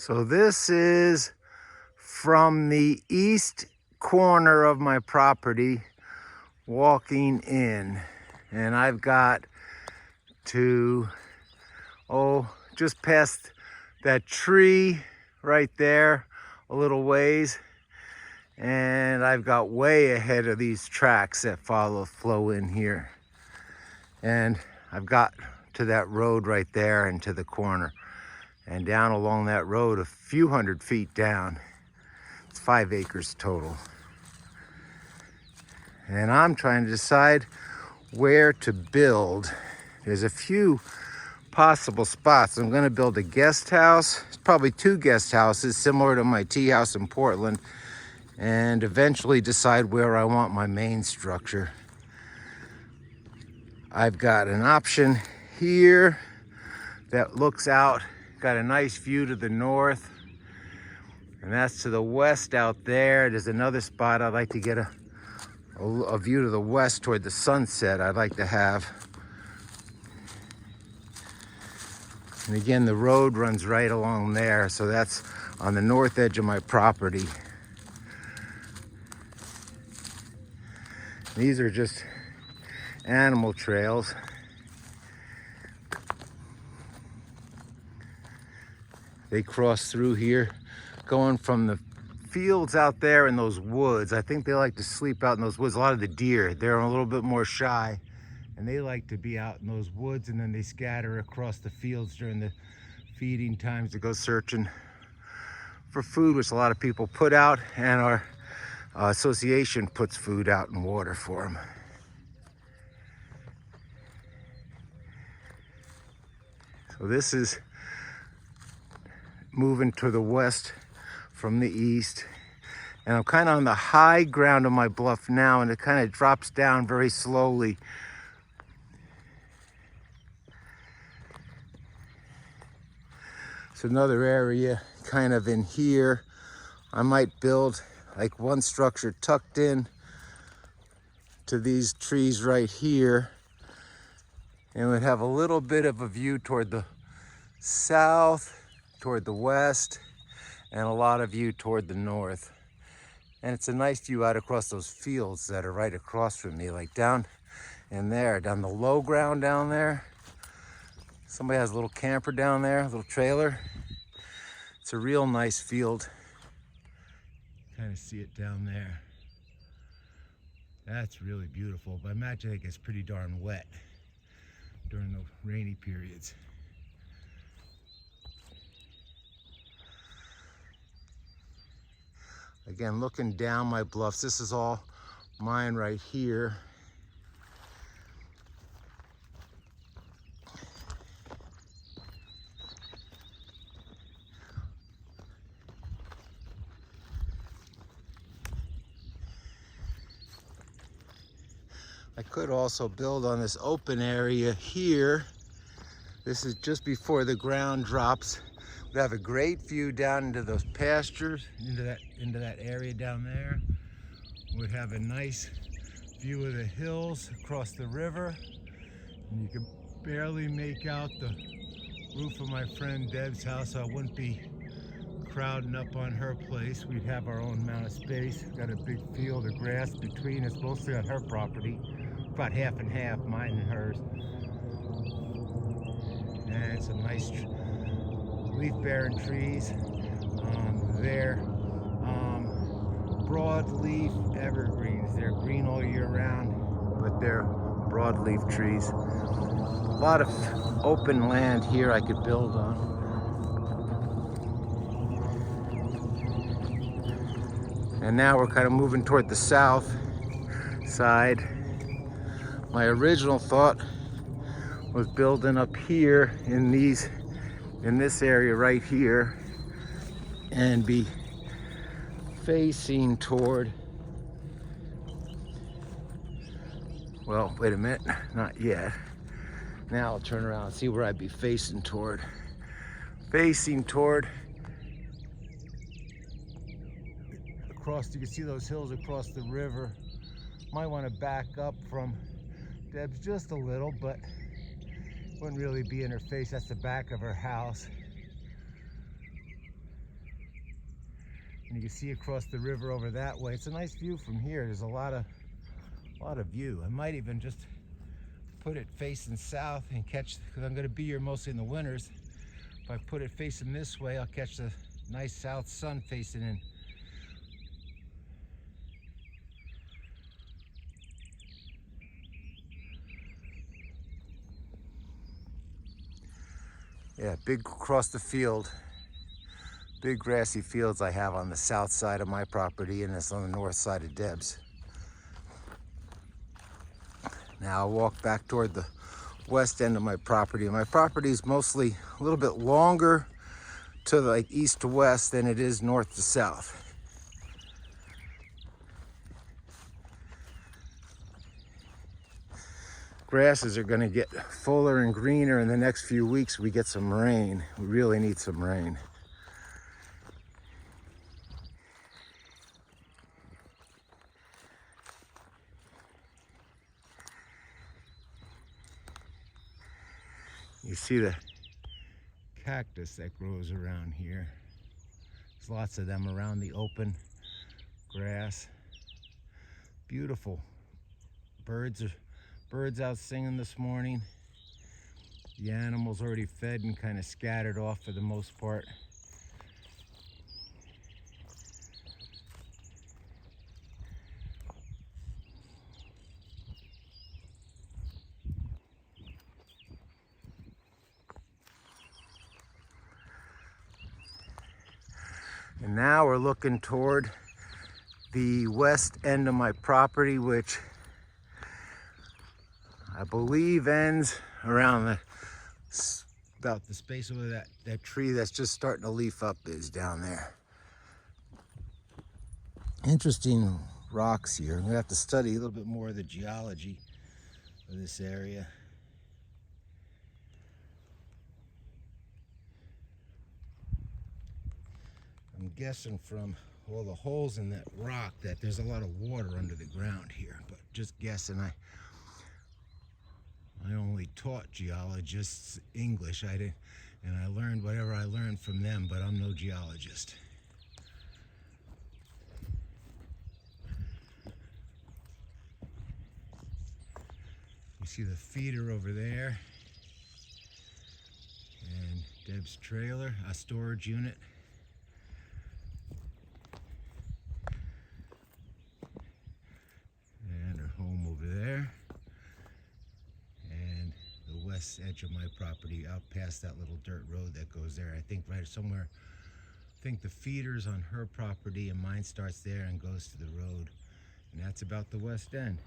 So this is from the east corner of my property walking in, and I've got to, just past that tree right there a little ways, and I've got way ahead of these tracks that flow in here, and I've got to that road right there and to the corner, and down along that road a few hundred feet down. It's 5 acres total, and I'm trying to decide where to build. There's a few possible spots. I'm going to build a guest house. It's probably 2 guest houses similar to my tea house in Portland, and eventually decide where I want my main structure. I've got an option here that looks out, got a nice view to the north, and that's to the west out there. There's another spot I'd like to get a view to the west toward the sunset I'd like to have. And again, the road runs right along there, so that's on the north edge of my property. These are just animal trails. They cross through here, going from the fields out there in those woods. I think they like to sleep out in those woods. A lot of the deer, they're a little bit more shy, and they like to be out in those woods, and then they scatter across the fields during the feeding times to go searching for food, which a lot of people put out, and our association puts food out and water for them. So this is moving to the west from the east, and I'm kind of on the high ground of my bluff now, and it kind of drops down very slowly. It's another area kind of in here. I might build like one structure tucked in to these trees right here, and would have a little bit of a view toward the south, toward the west, and a lot of view toward the north. And it's a nice view out across those fields that are right across from me, like down in there, down the low ground down there. Somebody has a little camper down there, a little trailer. It's a real nice field. Kind of see it down there. That's really beautiful, but I imagine it gets pretty darn wet during the rainy periods. Again, looking down my bluffs, this is all mine right here. I could also build on this open area here. This is just before the ground drops. We have a great view down into those pastures, into that area down there. We'd have a nice view of the hills across the river, and you can barely make out the roof of my friend Deb's house, so I wouldn't be crowding up on her place. We'd have our own amount of space. Got a big field of grass between us, mostly on her property, about half and half, mine and hers. And some nice leaf-bearing trees. They're broadleaf evergreens. They're green all year round, but they're broadleaf trees. A lot of open land here I could build on. And now we're kind of moving toward the south side. My original thought was building up here in this area right here, and be facing toward, well, wait a minute, not yet. Now I'll turn around and see where I'd be facing toward. Facing toward across, you can see those hills across the river. Might want to back up from Deb's just a little, but wouldn't really be in her face. That's the back of her house. And you can see across the river over that way. It's a nice view from here. There's a lot of view. I might even just put it facing south and catch, because I'm going to be here mostly in the winters. If I put it facing this way, I'll catch the nice south sun facing in. Yeah, big across the field. Big grassy fields I have on the south side of my property, and it's on the north side of Deb's. Now I'll walk back toward the west end of my property. My property is mostly a little bit longer to like east to west than it is north to south. Grasses are going to get fuller and greener in the next few weeks. We get some rain. We really need some rain. You see the cactus that grows around here. There's lots of them around the open grass. Beautiful. Birds out singing this morning. The animals already fed and kind of scattered off for the most part. And now we're looking toward the west end of my property, which I believe ends around about the space where that tree that's just starting to leaf up is down there. Interesting rocks here. I'm gonna have to study a little bit more of the geology of this area. I'm guessing from all the holes in that rock that there's a lot of water under the ground here, but just guessing. I only taught geologists English. And I learned whatever I learned from them, but I'm no geologist. You see the feeder over there, and Deb's trailer, a storage unit. And her home over there. And the west edge of my property, out past that little dirt road that goes there. I think right somewhere, I think the feeder's on her property and mine starts there and goes to the road. And that's about the west end.